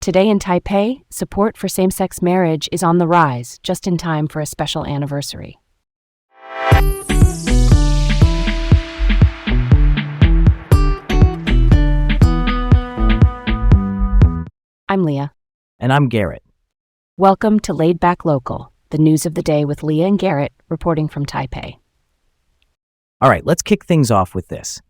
Today in Taipei, support for same-sex marriage is on the rise, just in time for a special anniversary. I'm Leah. And I'm Garrett. Welcome to Laid Back Local, the news of the day with Leah and Garrett reporting from Taipei. All right, let's kick things off with this.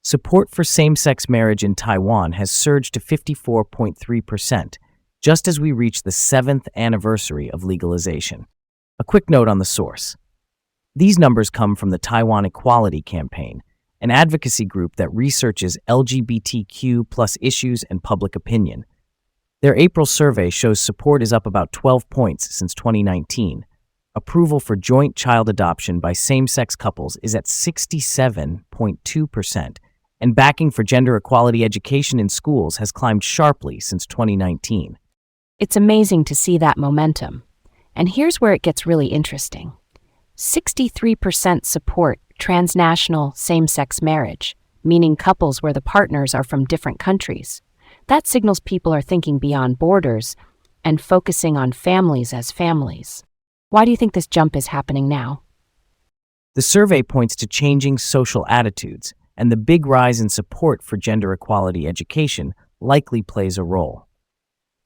Support for same-sex marriage in Taiwan has surged to 54.3%, just as we reach the 7th anniversary of legalization. A quick note on the source. These numbers come from the Taiwan Equality Campaign, an advocacy group that researches LGBTQ+ issues and public opinion. Their April survey shows support is up about 12 points since 2019. Approval for joint child adoption by same-sex couples is at 67.2%, and backing for gender equality education in schools has climbed sharply since 2019. It's amazing to see that momentum. And here's where it gets really interesting. 63% support transnational same-sex marriage, meaning couples where the partners are from different countries. That signals people are thinking beyond borders and focusing on families as families. Why do you think this jump is happening now? The survey points to changing social attitudes, and the big rise in support for gender equality education likely plays a role.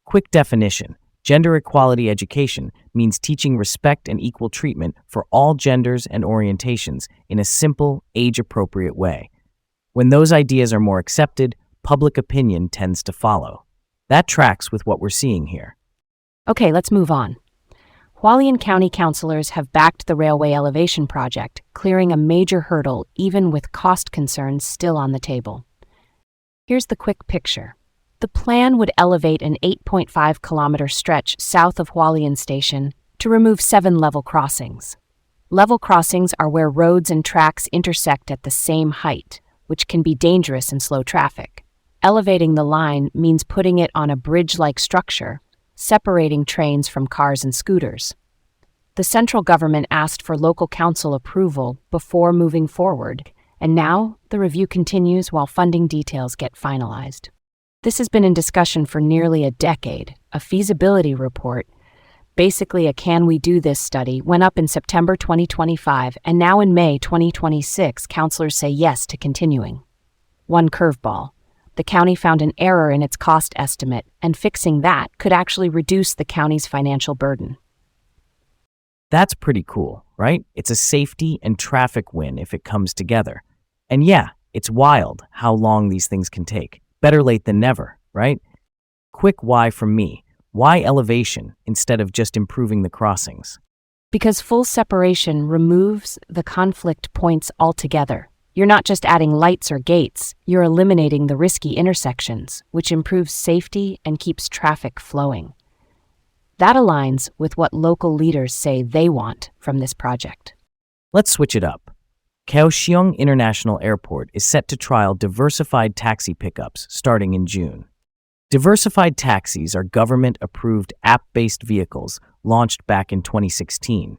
Quick definition: gender equality education means teaching respect and equal treatment for all genders and orientations in a simple, age-appropriate way. When those ideas are more accepted, public opinion tends to follow. That tracks with what we're seeing here. Okay, let's move on. Hualien County councilors have backed the railway elevation project, clearing a major hurdle even with cost concerns still on the table. Here's the quick picture. The plan would elevate an 8.5-kilometer stretch south of Hualien Station to remove 7 level crossings. Level crossings are where roads and tracks intersect at the same height, which can be dangerous in slow traffic. Elevating the line means putting it on a bridge-like structure, separating trains from cars and scooters. The central government asked for local council approval before moving forward, and now the review continues while funding details get finalized. This has been in discussion for nearly a decade. A feasibility report, basically a Can We Do This study, went up in September 2025, and now in May 2026, councilors say yes to continuing. One curveball. The county found an error in its cost estimate, and fixing that could actually reduce the county's financial burden. That's pretty cool, right? It's a safety and traffic win if it comes together. And yeah, it's wild how long these things can take. Better late than never, right? Quick why from me. Why elevation instead of just improving the crossings? Because full separation removes the conflict points altogether. You're not just adding lights or gates, you're eliminating the risky intersections, which improves safety and keeps traffic flowing. That aligns with what local leaders say they want from this project. Let's switch it up. Kaohsiung International Airport is set to trial diversified taxi pickups starting in June. Diversified taxis are government-approved app-based vehicles launched back in 2016.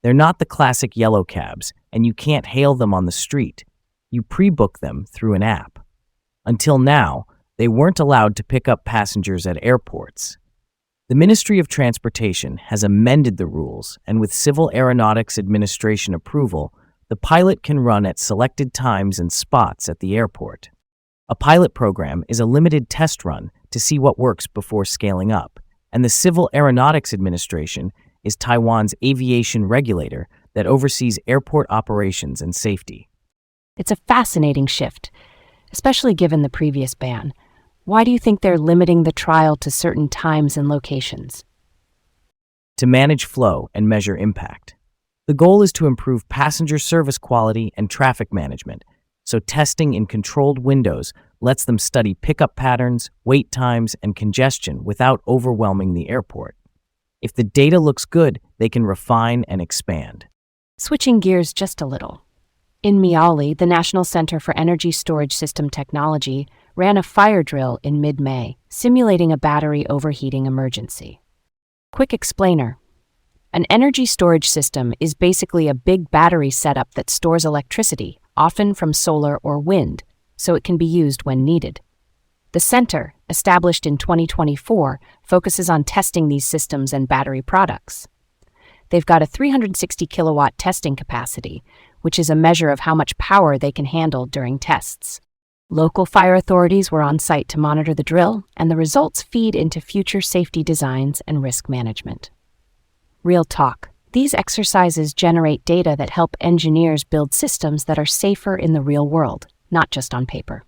They're not the classic yellow cabs, and you can't hail them on the street. You pre-book them through an app. Until now, they weren't allowed to pick up passengers at airports. The Ministry of Transportation has amended the rules, and with Civil Aeronautics Administration approval, the pilot can run at selected times and spots at the airport. A pilot program is a limited test run to see what works before scaling up, and the Civil Aeronautics Administration is Taiwan's aviation regulator that oversees airport operations and safety. It's a fascinating shift, especially given the previous ban. Why do you think they're limiting the trial to certain times and locations? To manage flow and measure impact. The goal is to improve passenger service quality and traffic management, so testing in controlled windows lets them study pickup patterns, wait times, and congestion without overwhelming the airport. If the data looks good, they can refine and expand. Switching gears just a little. In Miaoli, the National Center for Energy Storage System Technology ran a fire drill in mid-May, simulating a battery overheating emergency. Quick explainer. An energy storage system is basically a big battery setup that stores electricity, often from solar or wind, so it can be used when needed. The center, established in 2024, focuses on testing these systems and battery products. They've got a 360 kilowatt testing capacity, which is a measure of how much power they can handle during tests. Local fire authorities were on site to monitor the drill, and the results feed into future safety designs and risk management. Real talk. These exercises generate data that help engineers build systems that are safer in the real world, not just on paper.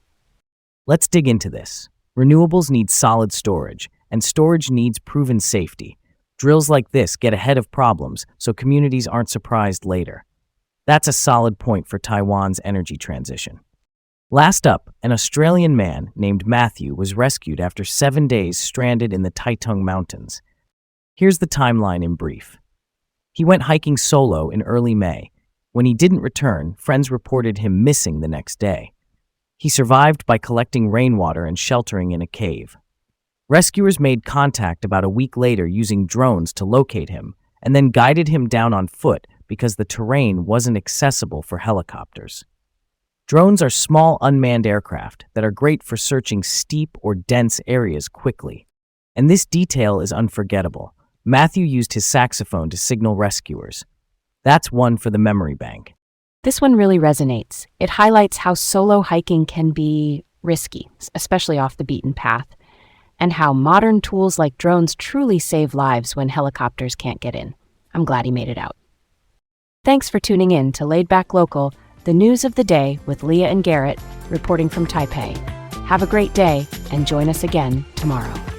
Let's dig into this. Renewables need solid storage, and storage needs proven safety. Drills like this get ahead of problems so communities aren't surprised later. That's a solid point for Taiwan's energy transition. Last up, an Australian man named Matthew was rescued after 7 days stranded in the Taitung Mountains. Here's the timeline in brief. He went hiking solo in early May. When he didn't return, friends reported him missing the next day. He survived by collecting rainwater and sheltering in a cave. Rescuers made contact about a week later using drones to locate him, and then guided him down on foot because the terrain wasn't accessible for helicopters. Drones are small unmanned aircraft that are great for searching steep or dense areas quickly. And this detail is unforgettable. Matthew used his saxophone to signal rescuers. That's one for the memory bank. This one really resonates. It highlights how solo hiking can be risky, especially off the beaten path, and how modern tools like drones truly save lives when helicopters can't get in. I'm glad he made it out. Thanks for tuning in to Laid Back Local, the news of the day with Leah and Garrett, reporting from Taipei. Have a great day and join us again tomorrow.